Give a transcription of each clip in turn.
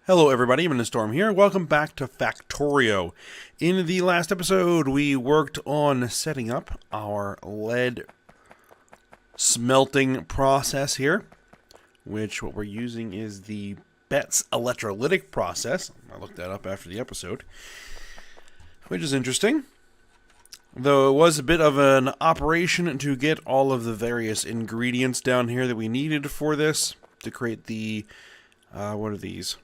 Hello everybody, I'm in the Storm here. Welcome back to Factorio. In the last episode, we worked on setting up our lead smelting process here, which what we're using is the Bet's electrolytic process. I looked that up after the episode, which is interesting. Though it was a bit of an operation to get all of the various ingredients down here that we needed for this to create the, what are these?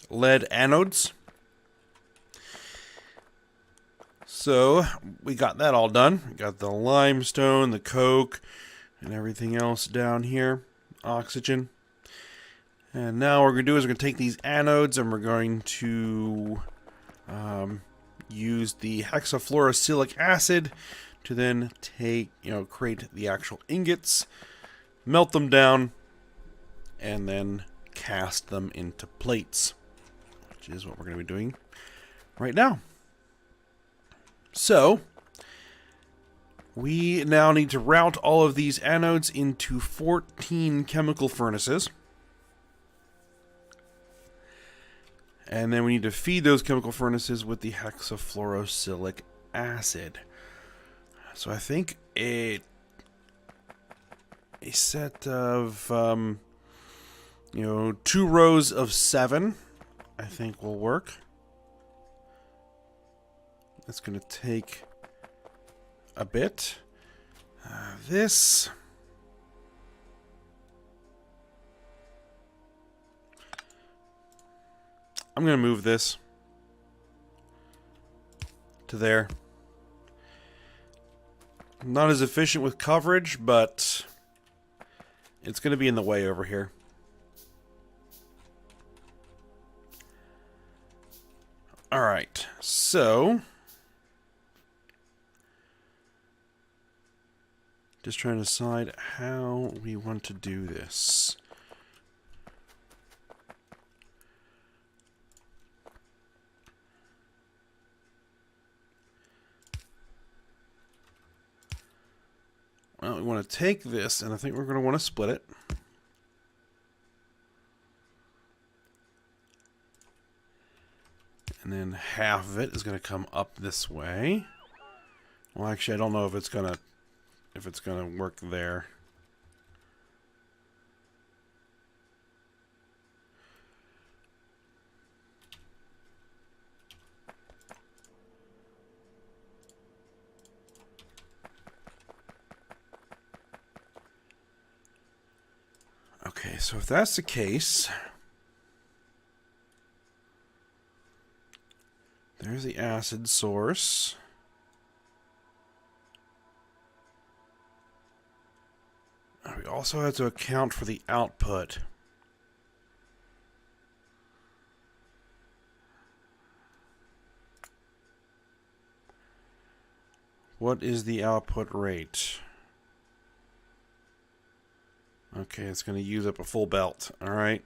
Lead anodes. So we got that all done. We got the limestone, the coke, and everything else down here. Oxygen. And now what we're going to do is we're going to take these anodes and we're going to use the hexafluorosilicic acid to then create the actual ingots, melt them down, and then cast them into plates, which is what we're going to be doing right now. So, we now need to route all of these anodes into 14 chemical furnaces. And then we need to feed those chemical furnaces with the hexafluorosilicic acid. So I think a set of 2 rows of 7, I think will work. It's going to take a bit. This... I'm going to move this to there. Not as efficient with coverage, but it's going to be in the way over here. Alright, so just trying to decide how we want to do this. Well, we want to take this, and I think we're going to want to split it. And then half of it is going to come up this way. Well, actually, I don't know if it's going to work there. Okay, so if that's the case, there's the acid source. We also have to account for the output. What is the output rate? Okay, it's going to use up a full belt. Alright.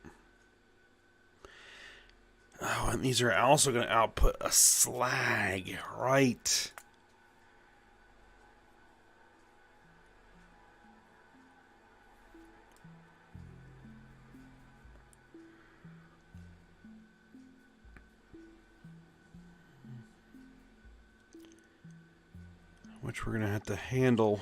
Oh, and these are also going to output a slag. Right. Which we're going to have to handle.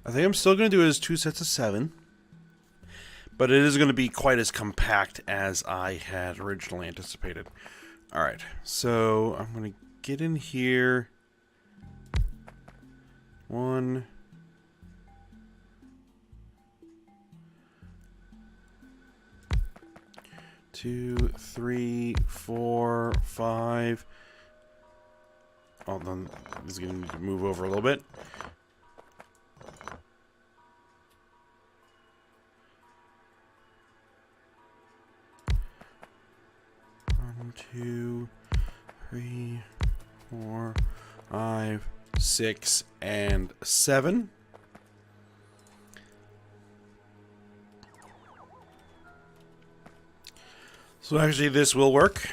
I think I'm still going to do it as 2 sets of 7. But it is going to be quite as compact as I had originally anticipated. Alright, so I'm going to get in here. 1, 2, 3, 4, 5. Oh, then this is going to need to move over a little bit. 1, 2, 3, 4, 5, 6, and 7. So actually this will work.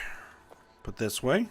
Put this way.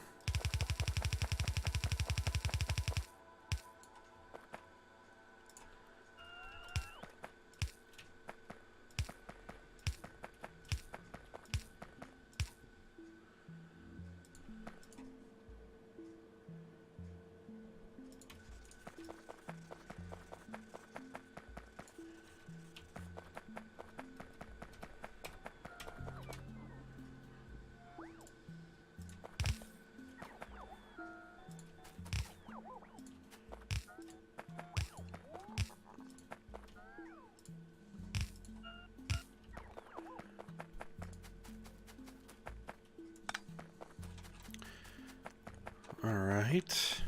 All right.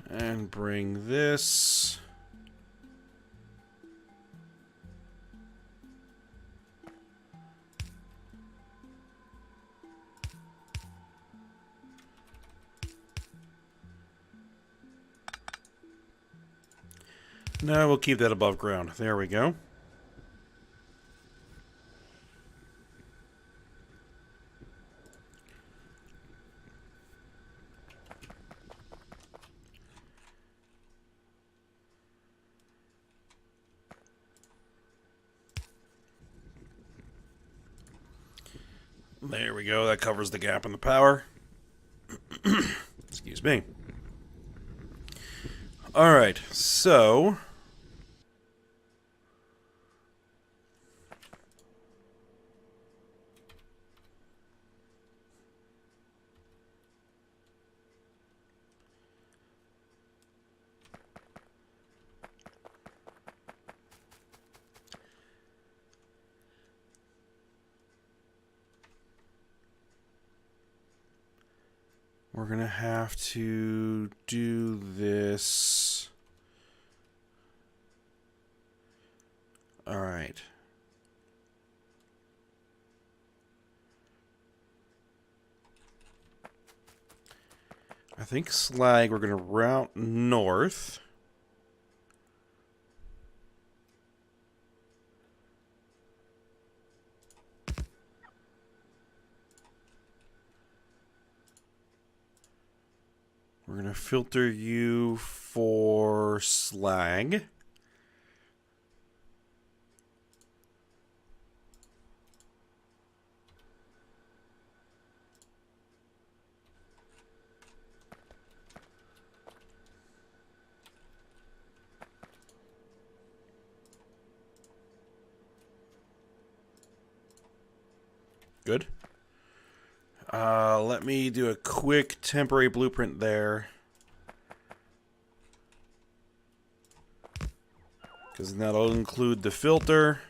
And bring this. No, we'll keep that above ground. There we go. There we go. That covers the gap in the power. Excuse me. All right, so we're going to have to do this. All right. I think slag we're going to route north. We're going to filter you for slag. Good. Let me do a quick temporary blueprint there. Because that'll include the filter.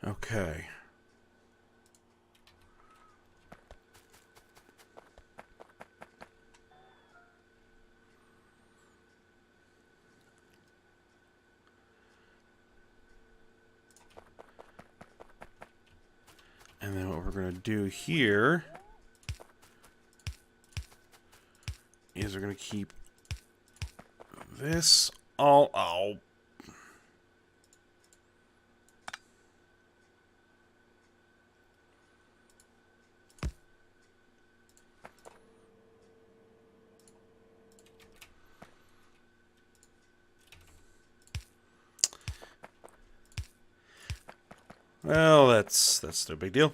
Okay. And then what we're going to do here is we're going to keep this all out. Well, that's no big deal.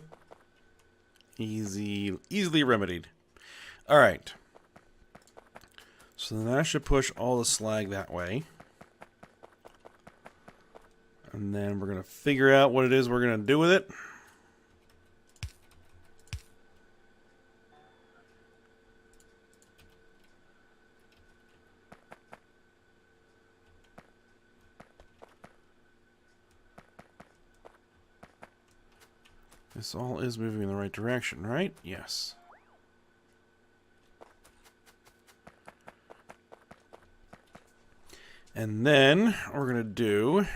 Easily remedied. All right. So then I should push all the slag that way. And then we're going to figure out what it is we're going to do with it. This all is moving in the right direction, right? Yes. And then we're going to do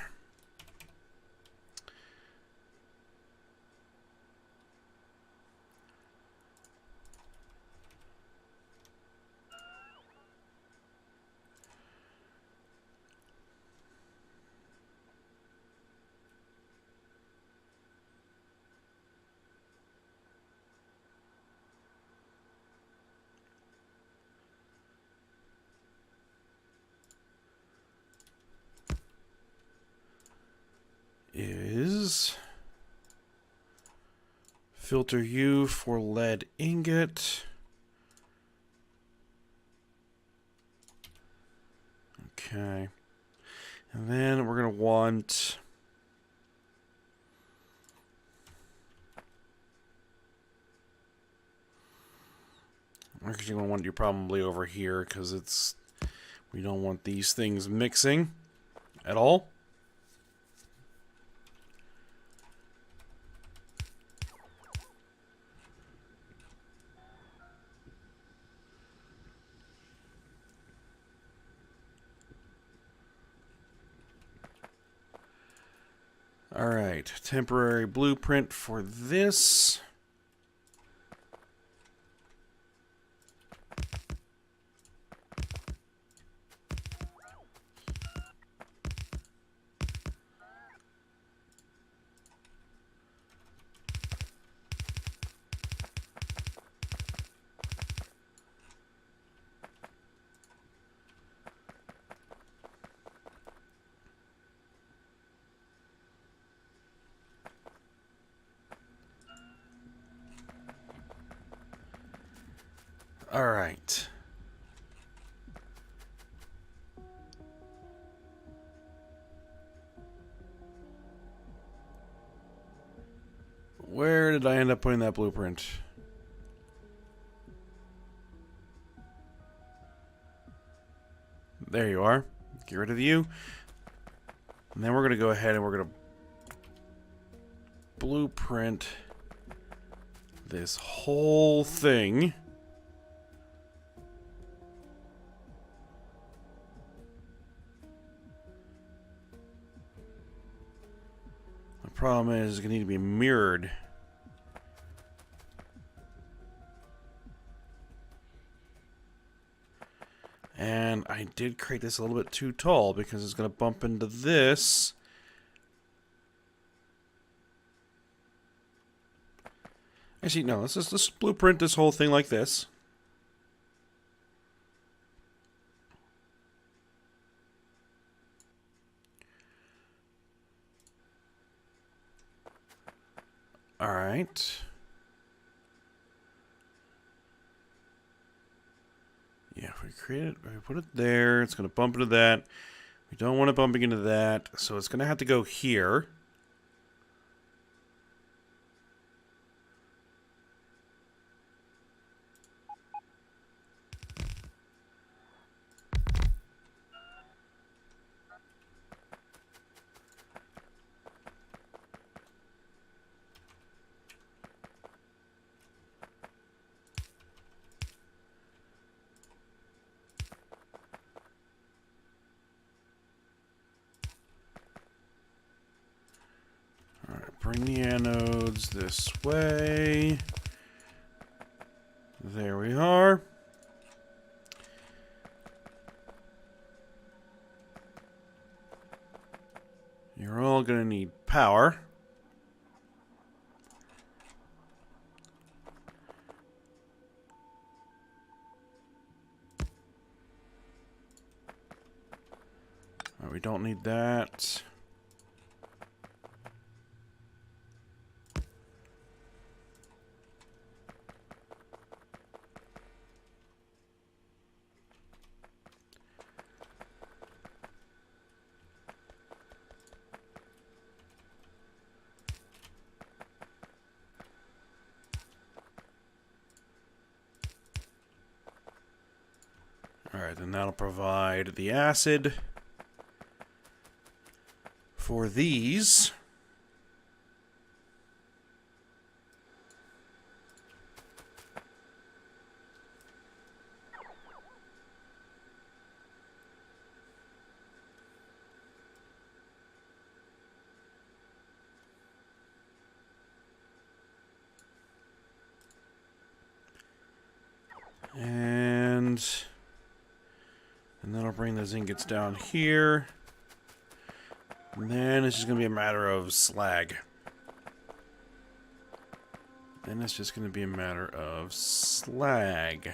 is filter U for lead ingot. Okay. And then we're going to want actually going to want you probably over here because it's we don't want these things mixing at all. All right, temporary blueprint for this. All right. Where did I end up putting that blueprint? There you are. Get rid of you. And then we're going to go ahead and we're going to blueprint this whole thing. The problem is it's going to need to be mirrored. And I did create this a little bit too tall because it's going to bump into this. Actually, no, let's just blueprint this whole thing like this. All right. Yeah, if we create it, we put it there, it's going to bump into that. We don't want it bumping into that, so it's going to have to go here. Bring the anodes this way. There we are. You're all going to need power. We don't need that. Alright, then that'll provide the acid for these. And that'll bring those ingots down here. And then it's just going to be a matter of slag. Then it's just going to be a matter of slag.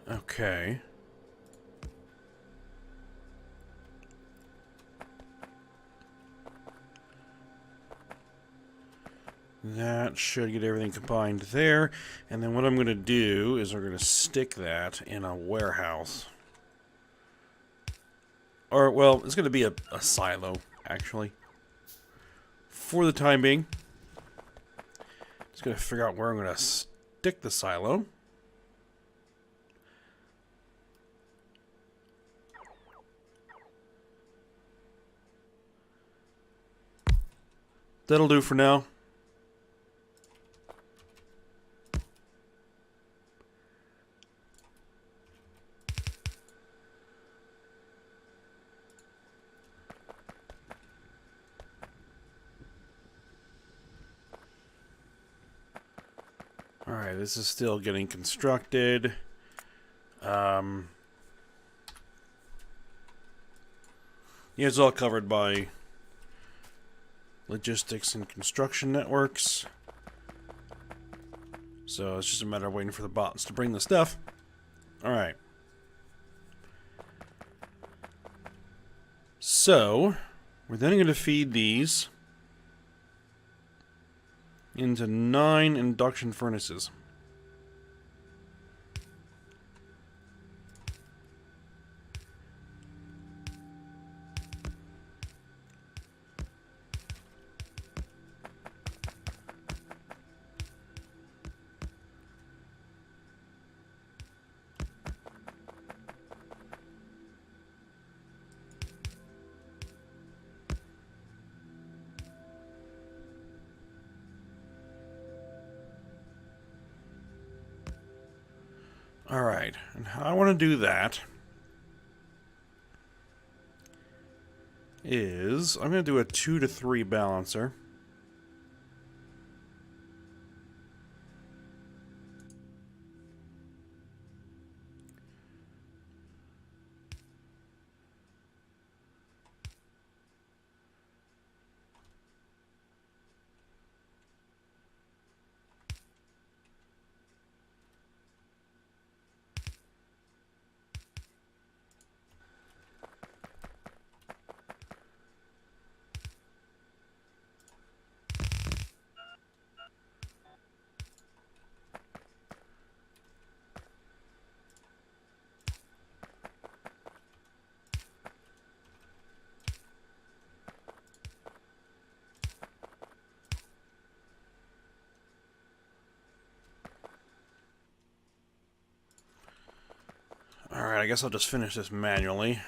Okay. That should get everything combined there. And then what I'm going to do is we're going to stick that in a warehouse. Or, well, it's going to be a silo, actually. For the time being. Just going to figure out where I'm going to stick the silo. That'll do for now. Alright, this is still getting constructed. Yeah, it's all covered by logistics and construction networks. So it's just a matter of waiting for the bots to bring the stuff. Alright. So, we're then going to feed these into 9 induction furnaces. Alright, and how I want to do that is I'm going to do a 2 to 3 balancer. Alright, I guess I'll just finish this manually.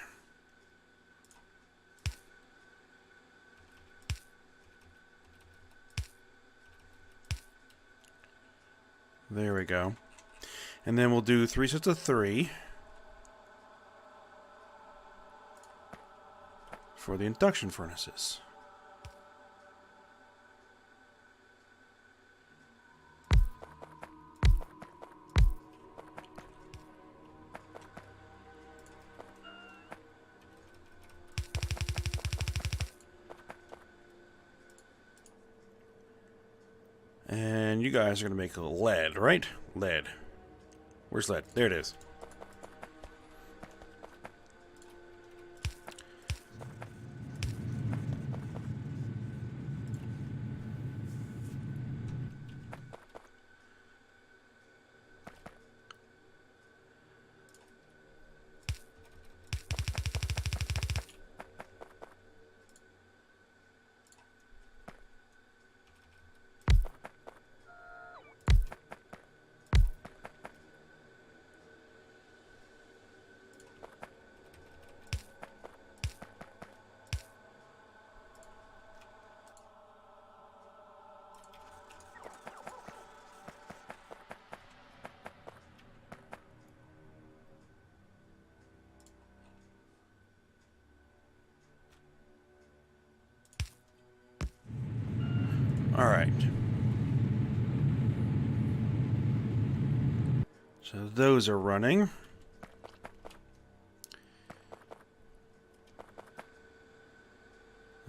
There we go. And then we'll do 3 sets of 3 for the induction furnaces. And you guys are going to make lead, right? Lead. Where's lead? There it is. All right. So those are running.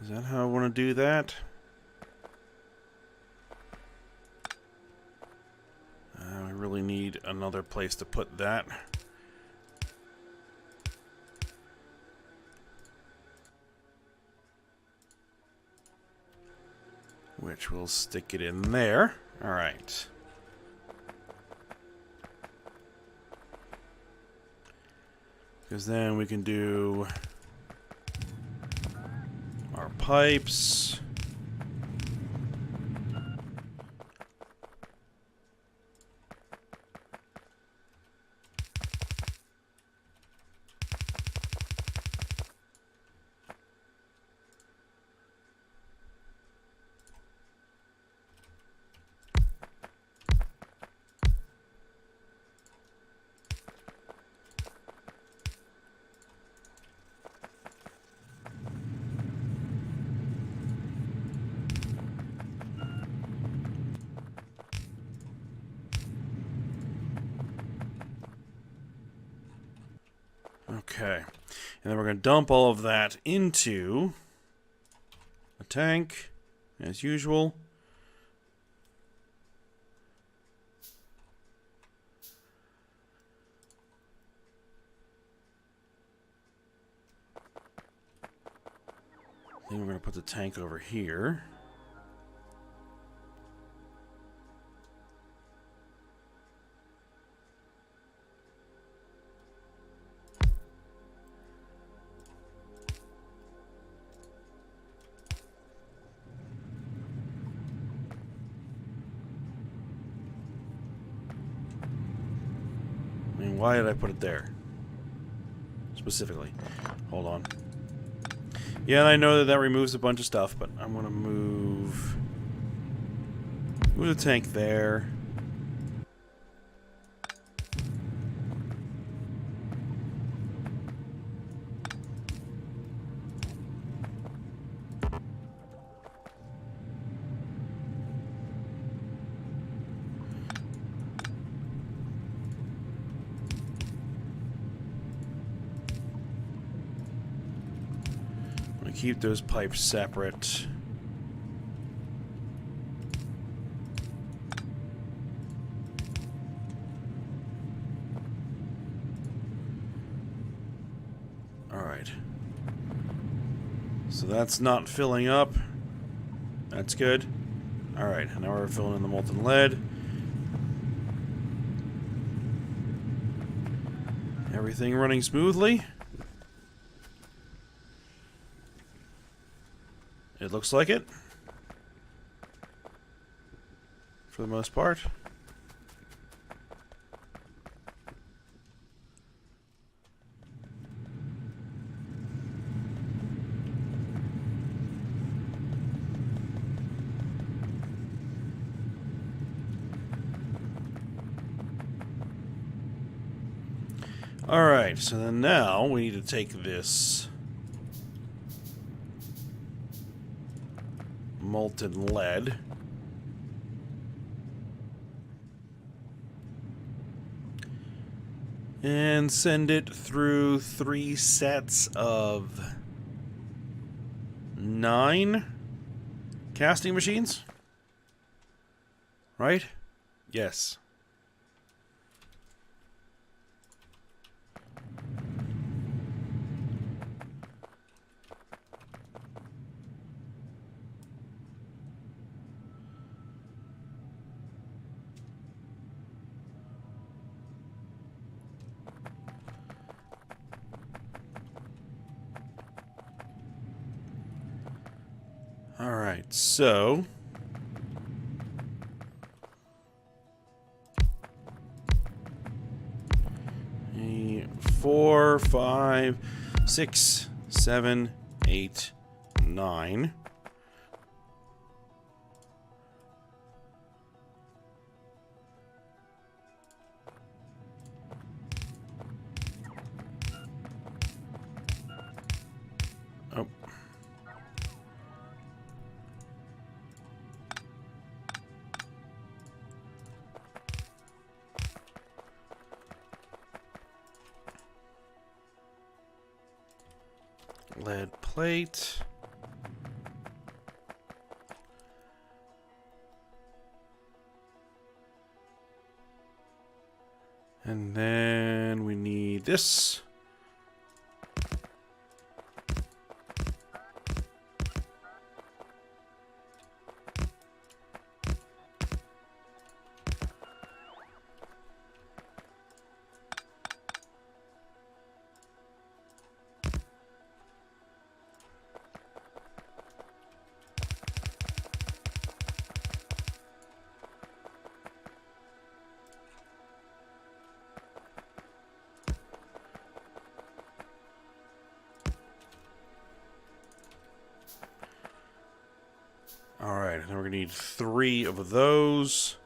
Is that how I want to do that? I really need another place to put that. Which we'll stick it in there. All right. Because then we can do our pipes. Okay, and then we're going to dump all of that into a tank, as usual. Then we're going to put the tank over here. Why did I put it there? Specifically. Hold on. Yeah, and I know that that removes a bunch of stuff, but I'm going to move the tank there. Keep those pipes separate. All right. So that's not filling up. That's good. All right, now we're filling in the molten lead. Everything running smoothly. It looks like it, for the most part. All right, so then now we need to take this molten lead and send it through 3 sets of 9 casting machines. Right? Yes. All right, so 4, 5, 6, 7, 8, 9. Oh. Lead plate. And then we need this. Alright, then we're going to need 3 of those.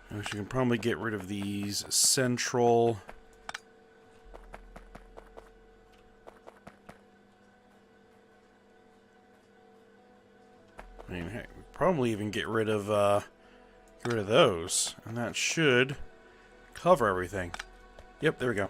Which you can probably get rid of these central... I mean, heck, probably even get rid of those, and that should cover everything. Yep, there we go.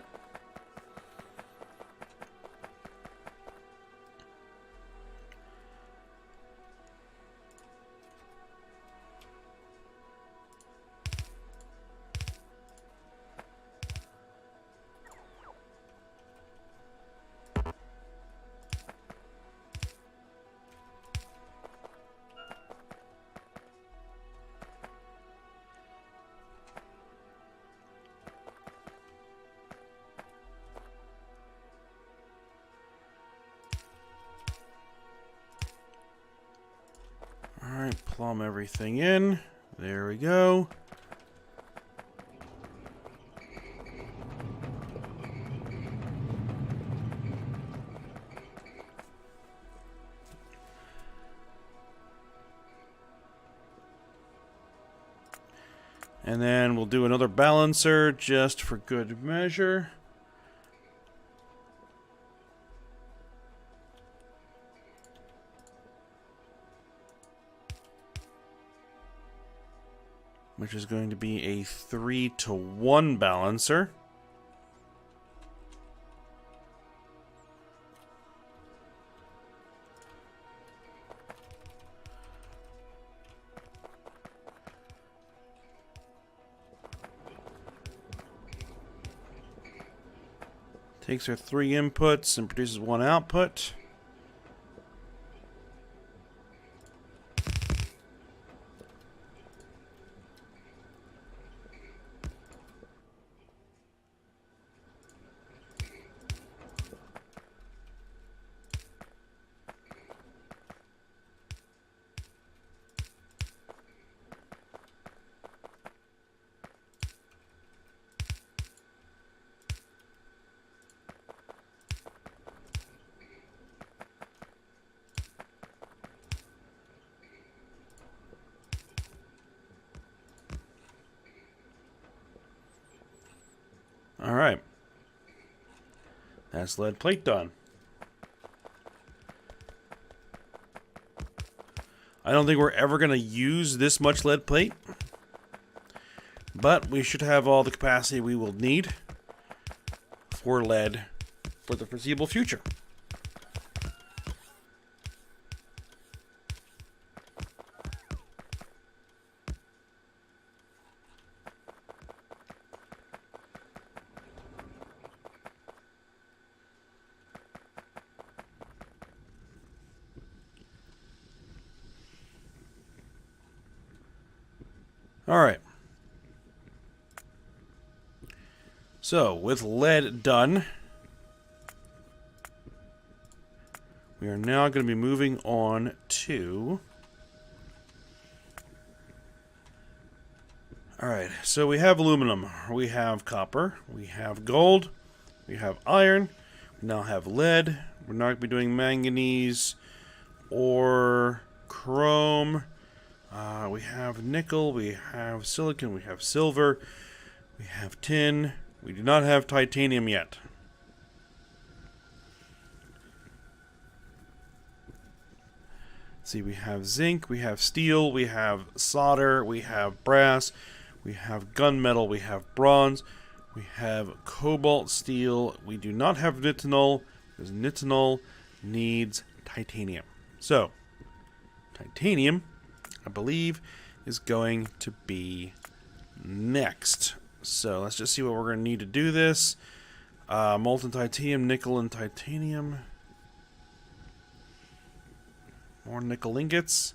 Alright, plumb everything in. There we go. And then we'll do another balancer just for good measure. Which is going to be a 3-to-1 balancer. Takes our 3 inputs and produces 1 output. Alright. That's lead plate done. I don't think we're ever going to use this much lead plate, but we should have all the capacity we will need for lead for the foreseeable future. All right. So, with lead done, we are now going to be moving on to... Alright, so we have aluminum, we have copper, we have gold, we have iron, we now have lead. We're not going to be doing manganese or chrome. We have nickel, we have silicon, we have silver, we have tin. We do not have titanium yet. See, we have zinc, we have steel, we have solder, we have brass, we have gunmetal, we have bronze, we have cobalt steel. We do not have nitinol, because nitinol needs titanium. So, titanium, I believe, is going to be next. So, let's just see what we're going to need to do this. Molten titanium, nickel, and titanium. More nickel ingots.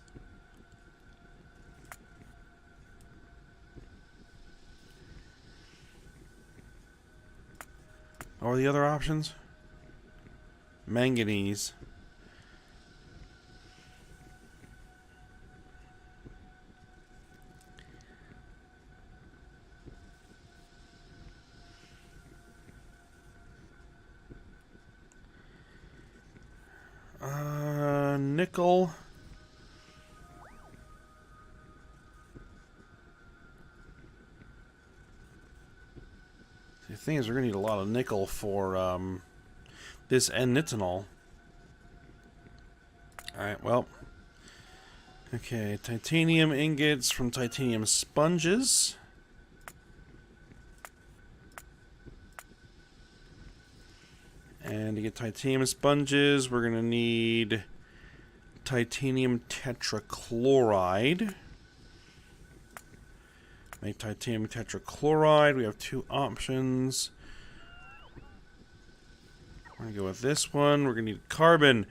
What are the other options? Manganese. Nickel. The thing is, we're going to need a lot of nickel for this and nitinol. Alright, well. Okay, titanium ingots from titanium sponges. And to get titanium sponges, we're going to need titanium tetrachloride. Make titanium tetrachloride. We have two options. We're going to go with this one. We're going to need carbon.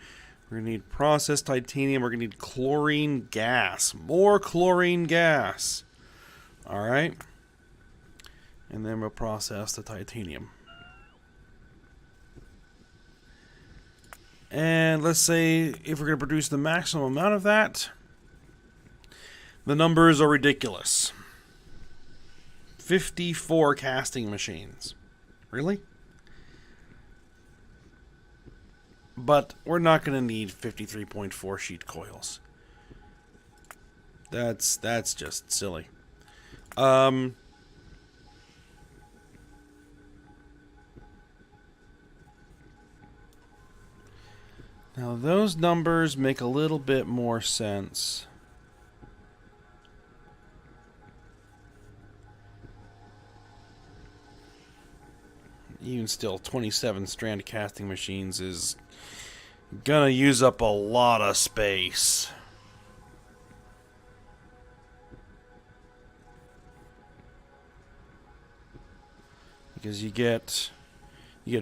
We're going to need processed titanium. We're going to need chlorine gas. More chlorine gas. Alright. And then we'll process the titanium. And let's say if we're going to produce the maximum amount of that, the numbers are ridiculous. 54 casting machines. Really? But we're not going to need 53.4 sheet coils. That's just silly. Now those numbers make a little bit more sense. Even still, 27 strand casting machines is gonna use up a lot of space. Because you get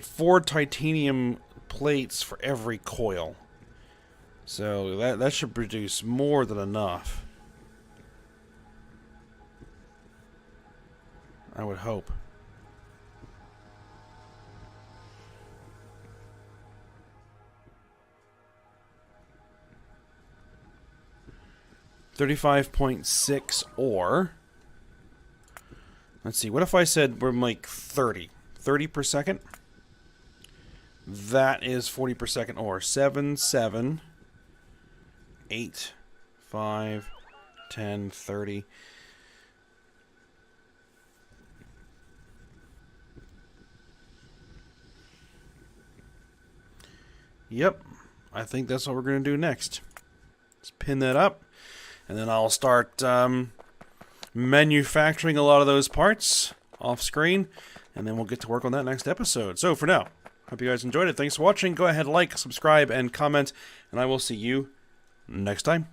4 titanium plates for every coil. So that should produce more than enough. I would hope. $35.6 ore. Let's see, what if I said we're like 30? 30 per second? That is 40 per second ore. 7, 7, 8, 5, 10, 30. Yep, I think that's what we're going to do next. Let's pin that up. And then I'll start manufacturing a lot of those parts off screen, and then we'll get to work on that next episode. So for now, hope you guys enjoyed it. Thanks for watching. Go ahead, like, subscribe, and comment, and I will see you next time.